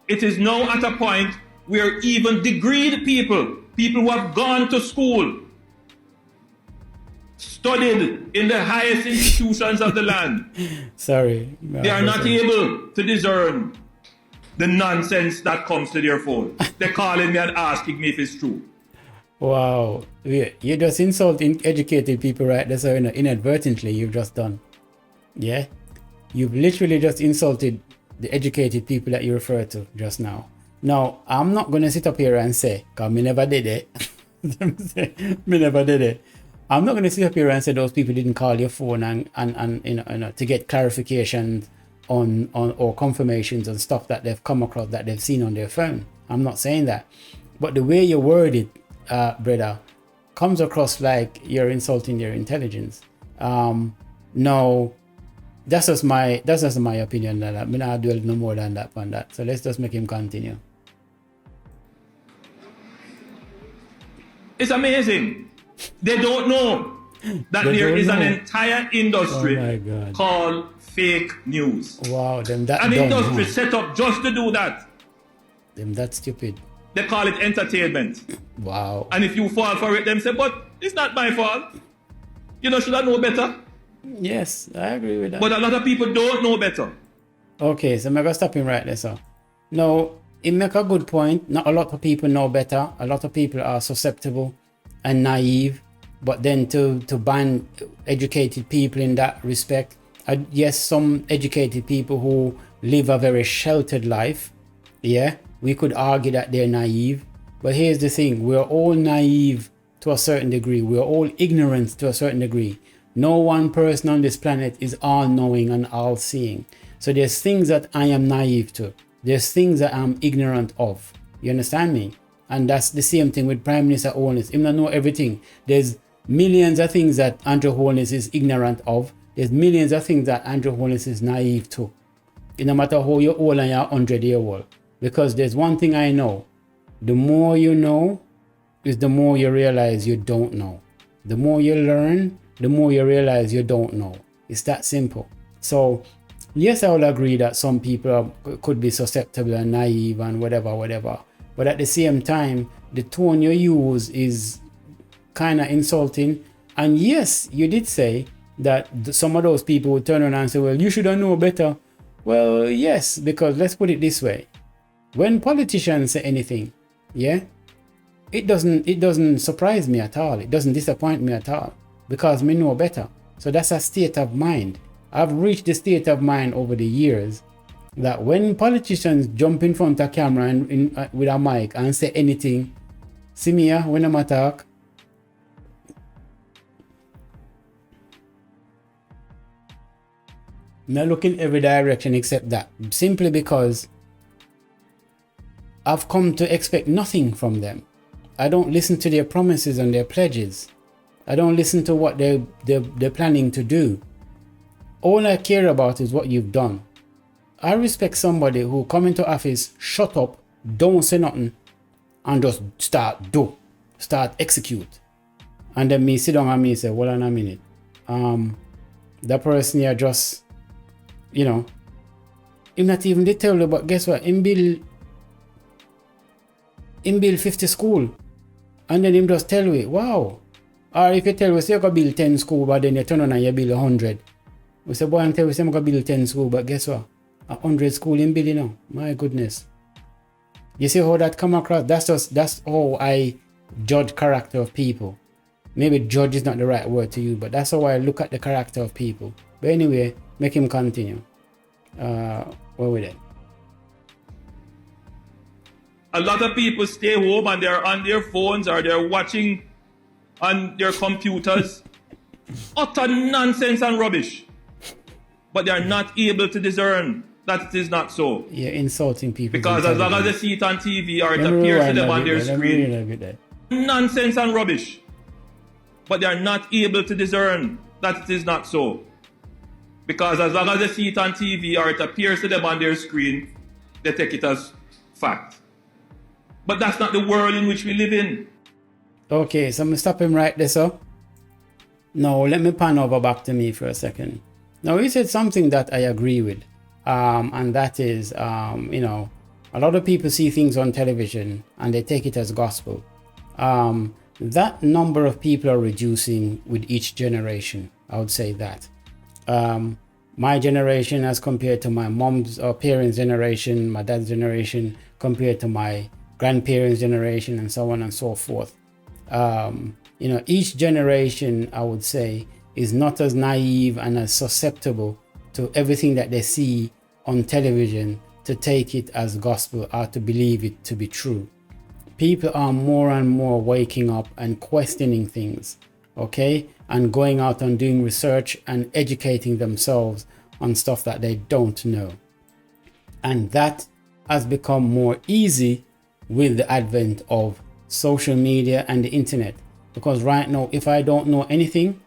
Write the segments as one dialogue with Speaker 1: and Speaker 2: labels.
Speaker 1: It is now at a point where even degreed people who have gone to school, studied in the highest institutions of the land,
Speaker 2: sorry,
Speaker 1: they are not able to discern the nonsense that comes to their phone. They're calling me and asking me if it's true.
Speaker 2: Wow, you just insulting educated people, right? That's how inadvertently you've just done. Yeah, you've literally just insulted the educated people that you refer to just now. Now, I'm not gonna sit up here and say, cause me never did it. Me never did it. I'm not gonna sit up here and say those people didn't call your phone and you know to get clarifications on or confirmations on stuff that they've come across that they've seen on their phone. I'm not saying that, but the way you word it, brother, comes across like you're insulting their intelligence. No, that's just my opinion. That I'm not dwell no more than that on that. So let's just make him continue.
Speaker 1: It's amazing. They don't know that there is an entire industry called fake news.
Speaker 2: Wow, then that
Speaker 1: an industry set up just to do that.
Speaker 2: Them that's stupid.
Speaker 1: They call it entertainment.
Speaker 2: Wow.
Speaker 1: And if you fall for it, them say, but it's not my fault. You know, should I know better?
Speaker 2: Yes, I agree with that.
Speaker 1: But a lot of people don't know better.
Speaker 2: Okay, so I'm going to stop him right there, sir. Now, he make a good point. Not a lot of people know better. A lot of people are susceptible and naive. But then to ban educated people in that respect, yes, some educated people who live a very sheltered life, yeah, we could argue that they're naive. But here's the thing, we're all naive to a certain degree. We're all ignorant to a certain degree. No one person on this planet is all-knowing and all-seeing. So there's things that I am naive to. There's things that I'm ignorant of. You understand me? And that's the same thing with Prime Minister Holness. He don't know everything. There's millions of things that Andrew Holness is ignorant of. There's millions of things that Andrew Holness is naive to. No matter how you're old and you're 100-year-old. Because there's one thing I know. The more you know is the more you realize you don't know. The more you learn, the more you realize you don't know. It's that simple. So, yes, I will agree that some people could be susceptible and naive and whatever. But at the same time, the tone you use is kind of insulting. And yes, you did say that some of those people would turn around and say, well, you should have known better. Well, yes, because let's put it this way. When politicians say anything, yeah, it doesn't surprise me at all. It doesn't disappoint me at all because me know better. So that's a state of mind. I've reached the state of mind over the years that when politicians jump in front of camera and with a mic and say anything, see me here when I'm attack. I'm not looking every direction except that. Simply because I've come to expect nothing from them. I don't listen to their promises and their pledges. I don't listen to what they're planning to do. All I care about is what you've done. I respect somebody who come into office, shut up, don't say nothing, and just start execute. And then me sit down and me say, well, in a minute. That person here just, you know, him not even they tell you, but guess what? Him build 50 school. And then him just tell you, wow. Or if you tell us you're going to build 10 school, but then you turn on and you build 100. We say, boy, and tell us I'm going to build 10 school, but guess what? 100 school in building now. My goodness. You see how that come across? That's how I judge character of people. Maybe judge is not the right word to use, but that's how I look at the character of people. But anyway, make him continue. Where we then?
Speaker 1: A lot of people stay home and they're on their phones or they're watching on their computers. Utter nonsense and rubbish. But they're not able to discern that it is not so.
Speaker 2: You're insulting people.
Speaker 1: Because as long as they see it on TV or it appears to them on their screen, nonsense and rubbish. But they are not able to discern that it is not so. Because as long as they see it on TV or it appears to them on their screen, they take it as fact. But that's not the world in which we live in.
Speaker 2: Okay, so I'm going to stop him right there, so. Now, let me pan over back to me for a second. Now, he said something that I agree with. And that is, you know, A lot of people see things on television and they take it as gospel. That number of people are reducing with each generation. I would say that. My generation as compared to my mom's or parents' generation, my dad's generation, compared to my grandparents' generation, and so on and so forth. Each generation, I would say, is not as naive and as susceptible to everything that they see on television to take it as gospel or to believe it to be true. People are more and more waking up and questioning things, okay? And going out and doing research and educating themselves on stuff that they don't know. And that has become more easy with the advent of social media and the internet. Because right now, if I don't know anything,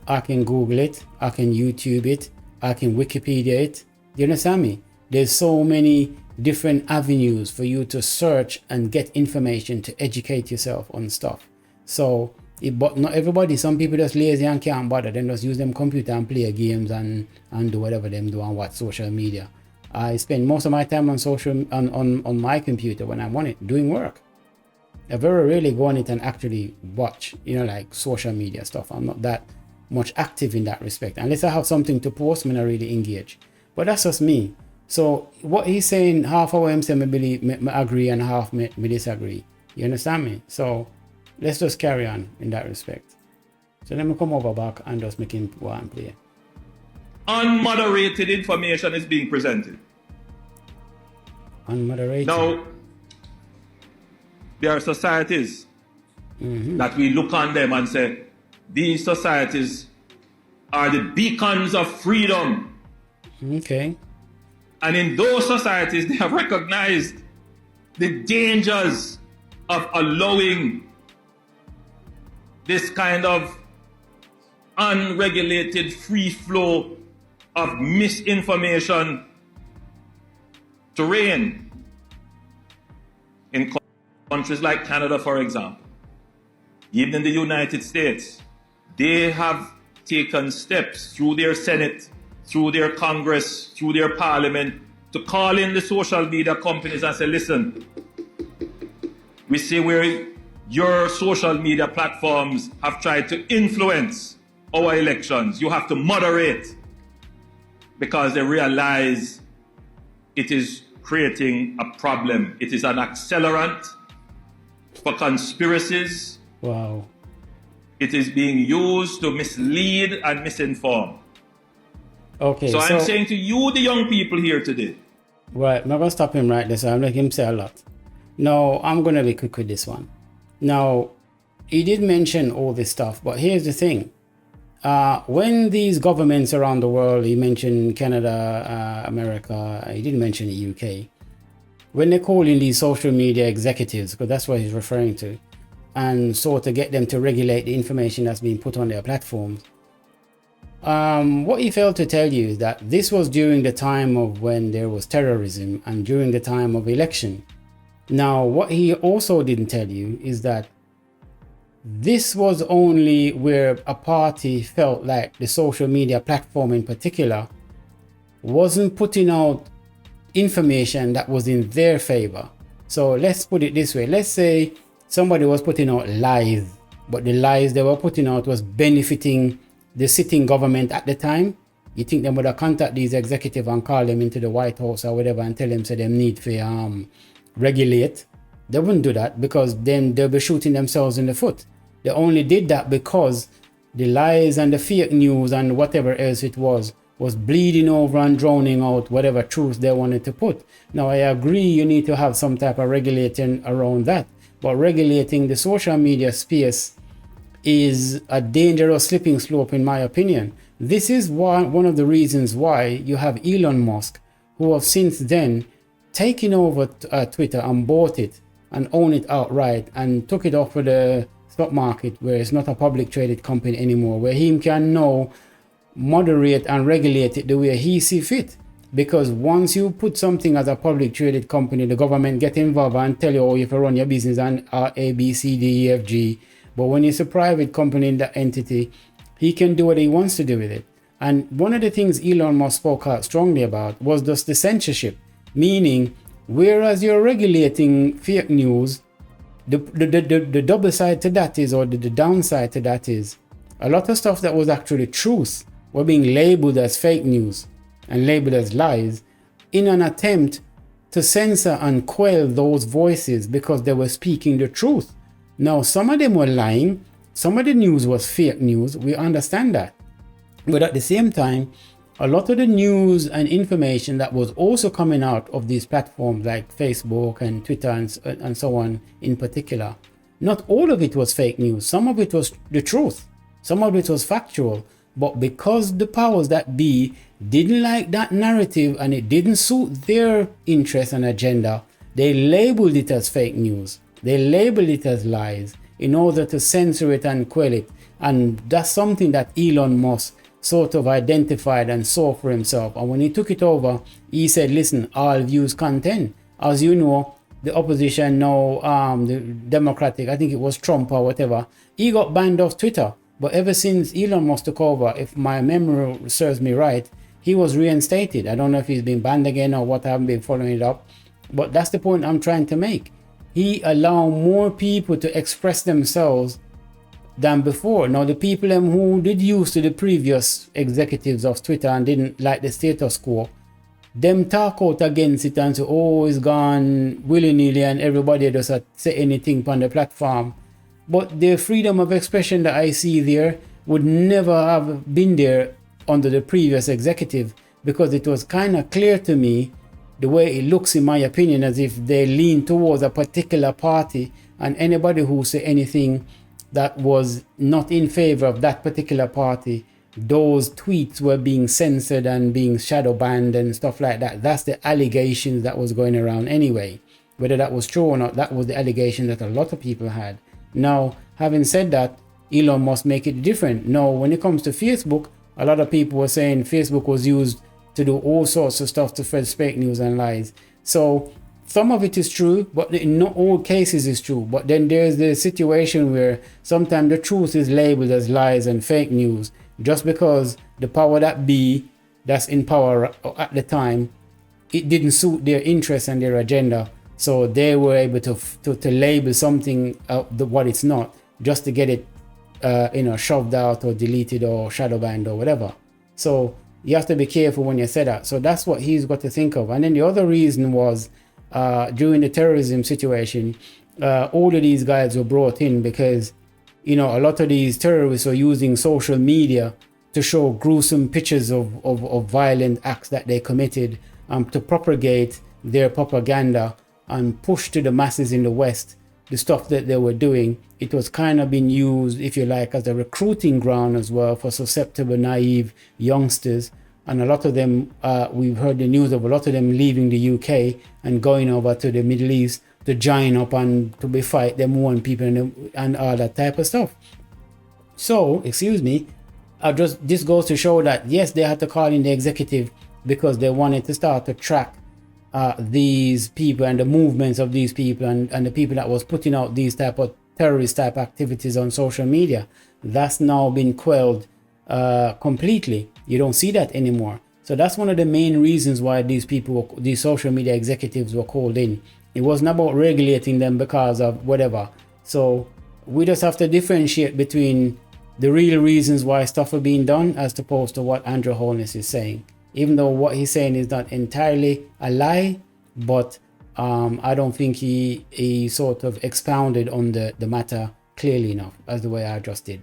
Speaker 2: I can Google it, I can YouTube it, I can Wikipedia it. Do you understand me? There's so many different avenues for you to search and get information to educate yourself on stuff. So, but not everybody. Some people just lazy and can't bother. Then just use them computer and play games and do whatever them do and watch social media. I spend most of my time on my computer when I'm on it doing work. I very rarely go on it and actually watch, like social media stuff. I'm not that much active in that respect. Unless I have something to post, I'm not really engage. But that's just me. So what he's saying, half of him say me agree and half me disagree. You understand me? So let's just carry on in that respect. So let me come over back and just make him go and play.
Speaker 1: Unmoderated information is being presented.
Speaker 2: Unmoderated.
Speaker 1: Now, there are societies that we look on them and say, these societies are the beacons of freedom.
Speaker 2: Okay.
Speaker 1: And in those societies, they have recognized the dangers of allowing this kind of unregulated free flow of misinformation to reign. In countries like Canada, for example, even in the United States, they have taken steps through their Senate, through their Congress, through their Parliament, to call in the social media companies and say, listen, we see where your social media platforms have tried to influence our elections. You have to moderate, because they realize it is creating a problem. It is an accelerant for conspiracies.
Speaker 2: Wow.
Speaker 1: It is being used to mislead and misinform.
Speaker 2: Okay.
Speaker 1: So I'm saying to you, the young people here today.
Speaker 2: Right, I'm not going to stop him right there, so I'm letting him say a lot. No, I'm going to be quick with this one. Now, he did mention all this stuff, but here's the thing. When these governments around the world, he mentioned Canada, America, he didn't mention the UK. When they call in these social media executives, because that's what he's referring to, and so to get them to regulate the information that's being put on their platforms, what he failed to tell you is that this was during the time of when there was terrorism and during the time of election. Now, what he also didn't tell you is that this was only where a party felt like the social media platform in particular wasn't putting out information that was in their favor. So let's put it this way. Let's say somebody was putting out lies, but the lies they were putting out was benefiting the sitting government at the time. You think they would have contacted these executives and call them into the White House or whatever and tell them so they need to regulate? They wouldn't do that, because then they'll be shooting themselves in the foot. They only did that because the lies and the fake news and whatever else it was bleeding over and drowning out whatever truth they wanted to put. Now, I agree you need to have some type of regulating around that, but regulating the social media space is a dangerous slippery slope, in my opinion. This is one of the reasons why you have Elon Musk, who have since then taken over Twitter and bought it and own it outright and took it off of the stock market, where it's not a public traded company anymore, where he can now moderate and regulate it the way he sees fit. Because once you put something as a public traded company, the government get involved and tell you, oh, you have to run your business on A, B, C, D, E, F, G. But when it's a private company in that entity, he can do what he wants to do with it. And one of the things Elon Musk spoke out strongly about was just the censorship, meaning Whereas you're regulating fake news, the double side to that is, or the downside to that is, a lot of stuff that was actually truth were being labeled as fake news and labeled as lies in an attempt to censor and quell those voices because they were speaking the truth. Now, some of them were lying, some of the news was fake news, we understand that. But at the same time, a lot of the news and information that was also coming out of these platforms like Facebook and Twitter and so on in particular, not all of it was fake news. Some of it was the truth. Some of it was factual. But because the powers that be didn't like that narrative and it didn't suit their interest and agenda, they labeled it as fake news. They labeled it as lies in order to censor it and quell it. And that's something that Elon Musk sort of identified and saw for himself. And when he took it over, he said, listen, all views content. As you know, the opposition now, the Democratic, I think it was Trump or whatever, he got banned off Twitter. But ever since Elon Musk took over, if my memory serves me right, he was reinstated. I don't know if he's been banned again or what. I haven't been following it up. But that's the point I'm trying to make. He allowed more people to express themselves than before. Now, the people who did use to the previous executives of Twitter and didn't like the status quo, them talk out against it and say, oh, it's gone willy-nilly and everybody just say anything on the platform. But the freedom of expression that I see there would never have been there under the previous executive, because it was kind of clear to me, the way it looks in my opinion, as if they lean towards a particular party, and anybody who say anything that was not in favor of that particular party, those tweets were being censored and being shadow banned and stuff like that. That's the allegations that was going around anyway. Whether that was true or not, that was the allegation that a lot of people had. Now, having said that, Elon must make it different. Now, when it comes to Facebook, a lot of people were saying Facebook was used to do all sorts of stuff to spread fake news and lies. So some of it is true, but in not all cases is true. But then there's the situation where sometimes the truth is labeled as lies and fake news just because the power that be that's in power at the time, it didn't suit their interests and their agenda. So they were able to label something what it's not, just to get it shoved out or deleted or shadow banned or whatever. So you have to be careful when you say that. So that's what he's got to think of. And then the other reason was during the terrorism situation, all of these guys were brought in because, a lot of these terrorists are using social media to show gruesome pictures of violent acts that they committed, to propagate their propaganda and push to the masses in the West the stuff that they were doing. It was kind of being used, if you like, as a recruiting ground as well for susceptible, naive youngsters. And a lot of them, we've heard the news of a lot of them leaving the UK and going over to the Middle East to join up and to be fight them one people and all that type of stuff. So, excuse me, this goes to show that yes, they had to call in the executive because they wanted to start to track these people and the movements of these people and the people that was putting out these type of terrorist type activities on social media. That's now been quelled completely. You don't see that anymore. So that's one of the main reasons why these social media executives were called in. It wasn't about regulating them because of whatever. So we just have to differentiate between the real reasons why stuff are being done as opposed to what Andrew Holness is saying. Even though what he's saying is not entirely a lie, but I don't think he sort of expounded on the matter clearly enough as the way I just did.